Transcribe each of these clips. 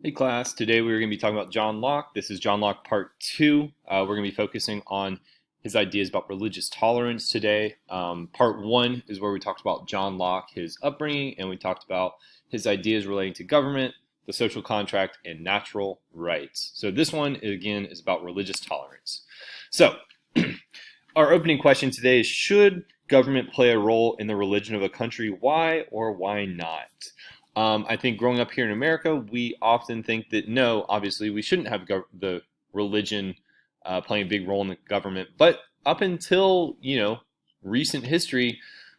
Hey class, today we're going to be talking about John Locke. This is John Locke part 2. We're going to be focusing on his ideas about religious tolerance today. Part 1 is where we talked about John Locke, his upbringing, and we talked about his ideas relating to government, the social contract, and natural rights. So this one, again, is about religious tolerance. So our opening question today is, should government play a role in the religion of a country? Why or why not? I think growing up here in America, we often think that no, obviously, we shouldn't have the religion playing a big role in the government. But up until, recent history,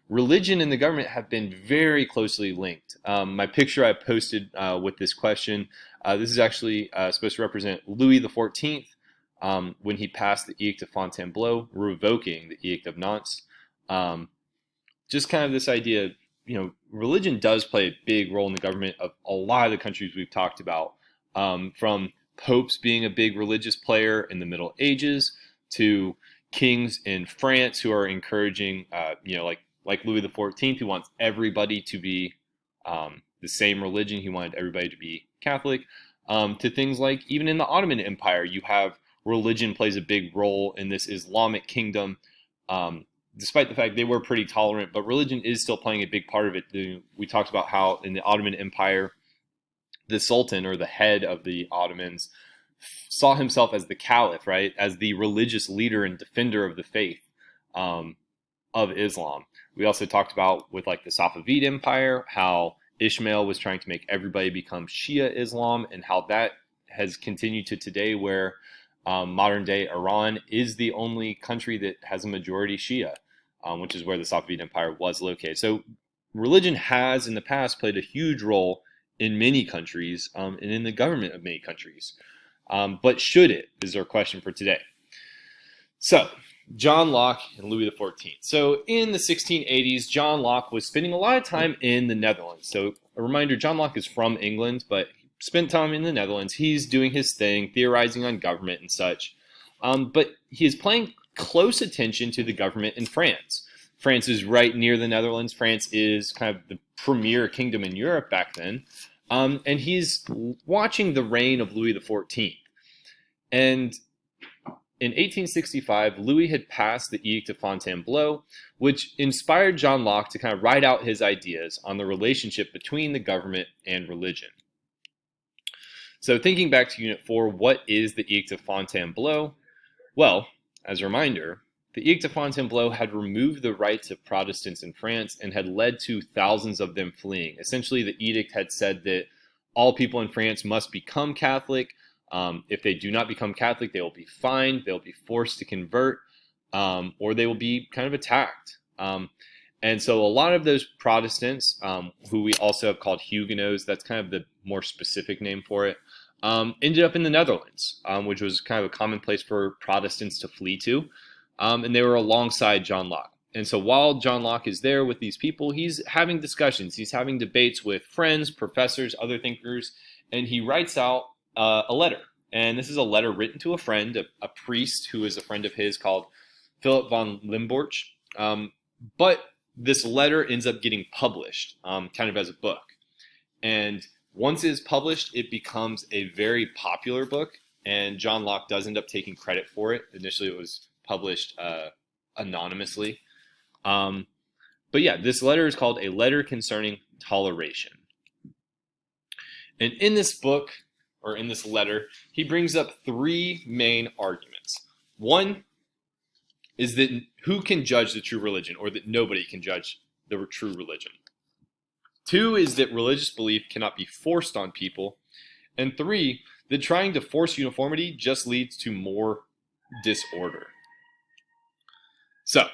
religion and the government have been very closely linked. My picture I posted with this question, this is actually supposed to represent Louis XIV when he passed the Edict of Fontainebleau, revoking the Edict of Nantes. Just kind of this idea, religion does play a big role in the government of a lot of the countries we've talked about, from popes being a big religious player in the Middle Ages to kings in France who are encouraging, like Louis XIV, who wants everybody to be the same religion. He wanted everybody to be Catholic, to things like even in the Ottoman Empire, you have religion plays a big role in this Islamic kingdom. Despite the fact they were pretty tolerant, but religion is still playing a big part of it. We talked about how in the Ottoman Empire, the Sultan, or the head of the Ottomans, saw himself as the caliph, right? As the religious leader and defender of the faith of Islam. We also talked about with like the Safavid Empire, how Ishmael was trying to make everybody become Shia Islam, and how that has continued to today, where modern day Iran is the only country that has a majority Shia, which is where the Safavid Empire was located. So religion has in the past played a huge role in many countries, and in the government of many countries. But should it, is our question for today. So John Locke and Louis XIV. So in the 1680s, John Locke was spending a lot of time in the Netherlands. So a reminder, John Locke is from England, but spent time in the Netherlands. He's doing his thing, theorizing on government and such. But he is paying close attention to the government in France. France is right near the Netherlands. France is kind of the premier kingdom in Europe back then. And he's watching the reign of Louis XIV. And in 1865, Louis had passed the Edict of Fontainebleau, which inspired John Locke to kind of write out his ideas on the relationship between the government and religion. So thinking back to Unit 4, what is the Edict of Fontainebleau? Well, as a reminder, the Edict of Fontainebleau had removed the rights of Protestants in France and had led to thousands of them fleeing. Essentially, the edict had said that all people in France must become Catholic. If they do not become Catholic, they will be fined, they'll be forced to convert, or they will be kind of attacked. And so a lot of those Protestants, who we also have called Huguenots, that's kind of the more specific name for it, ended up in the Netherlands, which was kind of a common place for Protestants to flee to. And they were alongside John Locke. And so while John Locke is there with these people, he's having discussions, he's having debates with friends, professors, other thinkers, and he writes out a letter. And this is a letter written to a friend, a priest who is a friend of his called Philip von Limborch. But this letter ends up getting published kind of as a book. And once it is published, it becomes a very popular book. And John Locke does end up taking credit for it. Initially, it was published anonymously. But yeah, this letter is called A Letter Concerning Toleration. And in this book, or in this letter, he brings up three main arguments. One is that who can judge the true religion, or that nobody can judge the true religion. Two is that religious belief cannot be forced on people. And three, that trying to force uniformity just leads to more disorder. So,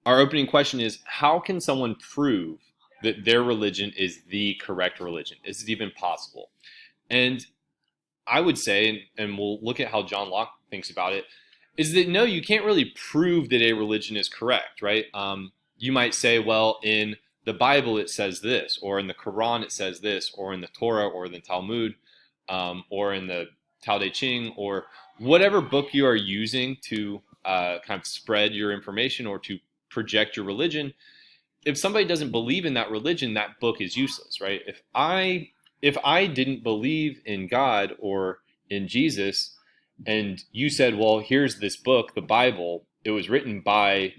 our opening question is, how can someone prove that their religion is the correct religion? Is it even possible? And I would say, and we'll look at how John Locke thinks about it, is that no, you can't really prove that a religion is correct, right? You might say, well, in the Bible it says this, or in the Quran it says this, or in the Torah, or the Talmud, or in the Tao Te Ching, or whatever book you are using to kind of spread your information or to project your religion. If somebody doesn't believe in that religion, that book is useless, right? If I if I didn't believe in God or in Jesus, and you said, well, here's this book, the Bible, it was written by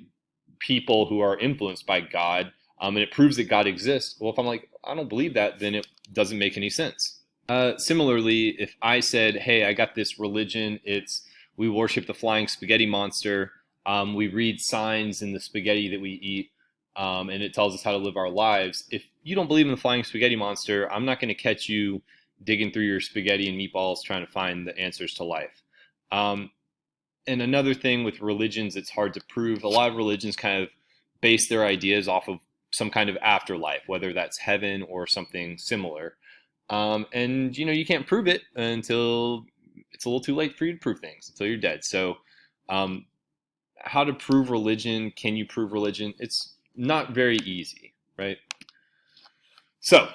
people who are influenced by God, and it proves that God exists. Well, if I'm like, I don't believe that, then it doesn't make any sense. Similarly, if I said, hey, I got this religion, we worship the flying spaghetti monster, we read signs in the spaghetti that we eat, and it tells us how to live our lives. If you don't believe in the flying spaghetti monster, I'm not going to catch you digging through your spaghetti and meatballs trying to find the answers to life. Um, and another thing with religions, it's hard to prove. A lot of religions kind of base their ideas off of some kind of afterlife, whether that's heaven or something similar. And you can't prove it until it's a little too late for you to prove things, until you're dead. So, um, how to prove religion? Can you prove religion? It's not very easy, right? So,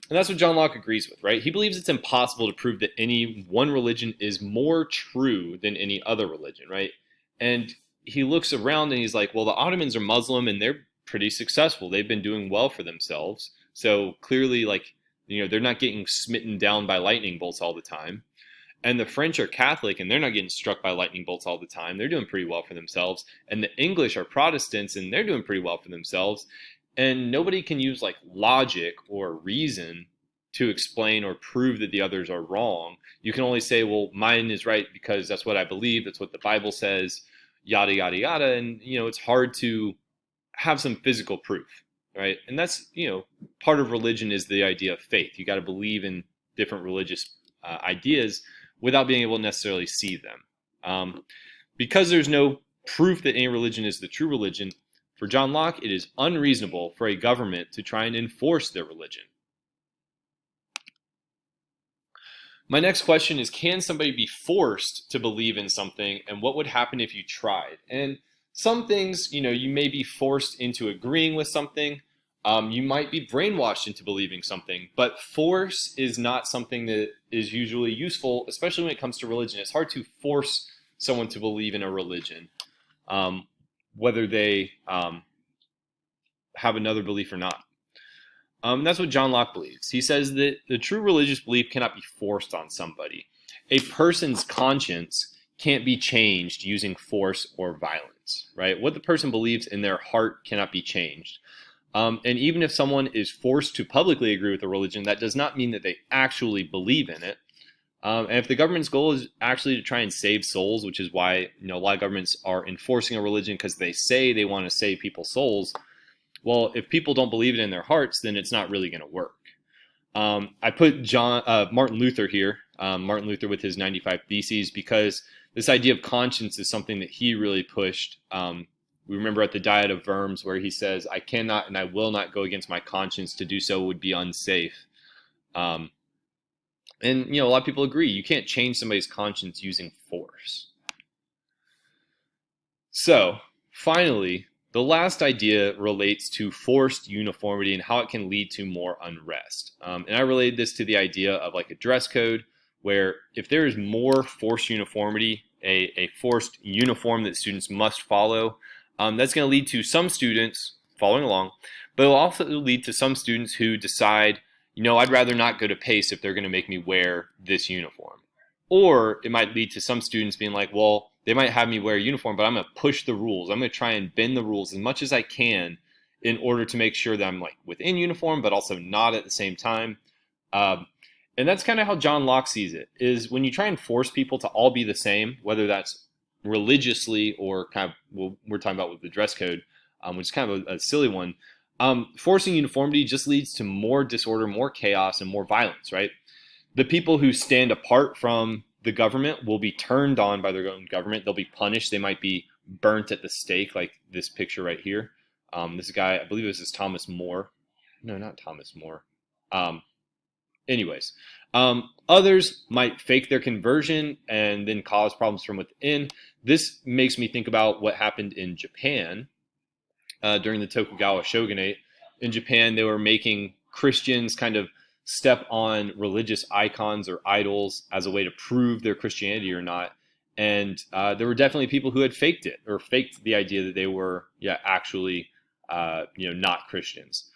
and that's what John Locke agrees with, right? He believes it's impossible to prove that any one religion is more true than any other religion, right? And he looks around and he's like, well, the Ottomans are Muslim and they're pretty successful. They've been doing well for themselves. So clearly, they're not getting smitten down by lightning bolts all the time. And the French are Catholic and they're not getting struck by lightning bolts all the time. They're doing pretty well for themselves. And the English are Protestants and they're doing pretty well for themselves. And nobody can use logic or reason to explain or prove that the others are wrong. You can only say, well, mine is right because that's what I believe. That's what the Bible says, yada, yada, yada. And, it's hard to have some physical proof, right? And that's, part of religion is the idea of faith. You got to believe in different religious ideas without being able to necessarily see them. Because there's no proof that any religion is the true religion, for John Locke, it is unreasonable for a government to try and enforce their religion. My next question is, can somebody be forced to believe in something, and what would happen if you tried? And some things, you may be forced into agreeing with something. You might be brainwashed into believing something, but force is not something that is usually useful, especially when it comes to religion. It's hard to force someone to believe in a religion. Whether they have another belief or not. That's what John Locke believes. He says that the true religious belief cannot be forced on somebody. A person's conscience can't be changed using force or violence, right? What the person believes in their heart cannot be changed. And even if someone is forced to publicly agree with a religion, that does not mean that they actually believe in it. And if the government's goal is actually to try and save souls, which is why a lot of governments are enforcing a religion because they say they want to save people's souls. Well, if people don't believe it in their hearts, then it's not really going to work. I put Martin Luther here, Martin Luther with his 95 Theses, because this idea of conscience is something that he really pushed. We remember at the Diet of Worms where he says, I cannot and I will not go against my conscience. To do so would be unsafe. And, a lot of people agree. You can't change somebody's conscience using force. So, finally, the last idea relates to forced uniformity and how it can lead to more unrest. And I related this to the idea of a dress code, where if there is more forced uniformity, a forced uniform that students must follow, that's going to lead to some students following along, but it will also lead to some students who decide, I'd rather not go to PACE if they're going to make me wear this uniform. Or it might lead to some students being like, well, they might have me wear a uniform, but I'm going to push the rules. I'm going to try and bend the rules as much as I can in order to make sure that I'm within uniform, but also not at the same time. And that's kind of how John Locke sees it, is when you try and force people to all be the same, whether that's religiously or kind of what we're talking about with the dress code, which is kind of a silly one. Forcing uniformity just leads to more disorder, more chaos, and more violence, right? The people who stand apart from the government will be turned on by their own government. They'll be punished. They might be burnt at the stake, like this picture right here. This guy, I believe this is Thomas More. No, not Thomas More. Anyways, others might fake their conversion and then cause problems from within. This makes me think about what happened in Japan during the Tokugawa shogunate. In Japan, they were making Christians kind of step on religious icons or idols as a way to prove their Christianity or not. And there were definitely people who had faked it, or faked the idea that they were actually not Christians.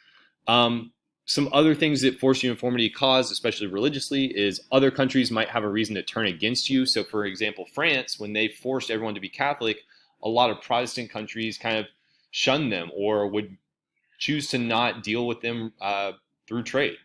Some other things that forced uniformity cause, especially religiously, is other countries might have a reason to turn against you. So, for example, France, when they forced everyone to be Catholic, a lot of Protestant countries kind of shunned them or would choose to not deal with them through trade.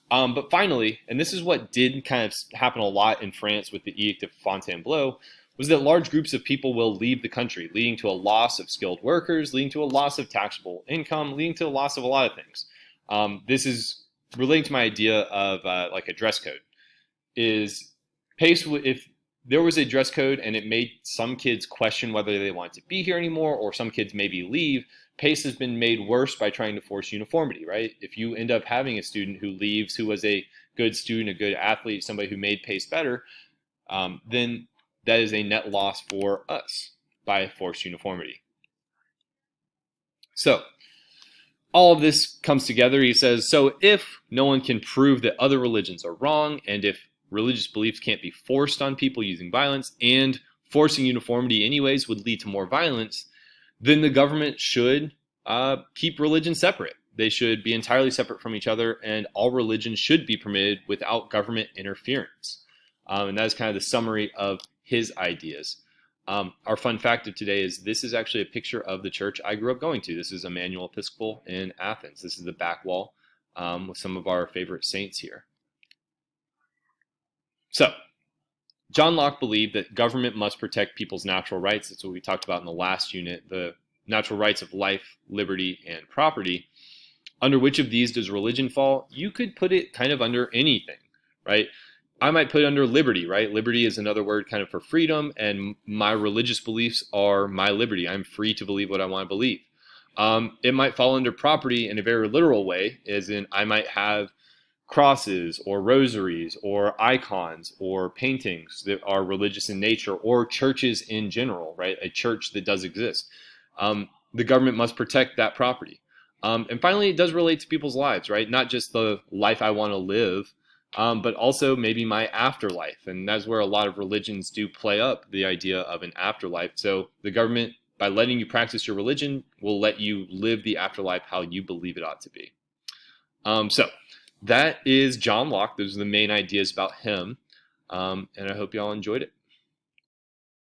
But finally, and this is what did kind of happen a lot in France with the Edict of Fontainebleau, was that large groups of people will leave the country, leading to a loss of skilled workers, leading to a loss of taxable income, leading to a loss of a lot of things. This is relating to my idea of like a dress code. Is Pace, if there was a dress code and it made some kids question whether they wanted to be here anymore, or some kids maybe leave, Pace has been made worse by trying to force uniformity, right? If you end up having a student who leaves, who was a good student, a good athlete, somebody who made Pace better, then that is a net loss for us by forced uniformity. So, all of this comes together. He says, so if no one can prove that other religions are wrong, and if religious beliefs can't be forced on people using violence, and forcing uniformity anyways would lead to more violence, then the government should keep religion separate. They should be entirely separate from each other, and all religions should be permitted without government interference. And that is kind of the summary of his ideas. Our fun fact of today is this is actually a picture of the church I grew up going to. This is Emmanuel Episcopal in Athens. This is the back wall with some of our favorite saints here. So, John Locke believed that government must protect people's natural rights. That's what we talked about in the last unit, the natural rights of life, liberty, and property. Under which of these does religion fall? You could put it kind of under anything, right? I might put it under liberty, right? Liberty is another word kind of for freedom, and my religious beliefs are my liberty. I'm free to believe what I want to believe. It might fall under property in a very literal way, as in I might have crosses or rosaries or icons or paintings that are religious in nature, or churches in general, right? A church that does exist. The government must protect that property. And finally, it does relate to people's lives, right? Not just the life I want to live, but also maybe my afterlife. And that's where a lot of religions do play up the idea of an afterlife. So the government, by letting you practice your religion, will let you live the afterlife how you believe it ought to be. So that is John Locke. Those are the main ideas about him. And I hope you all enjoyed it.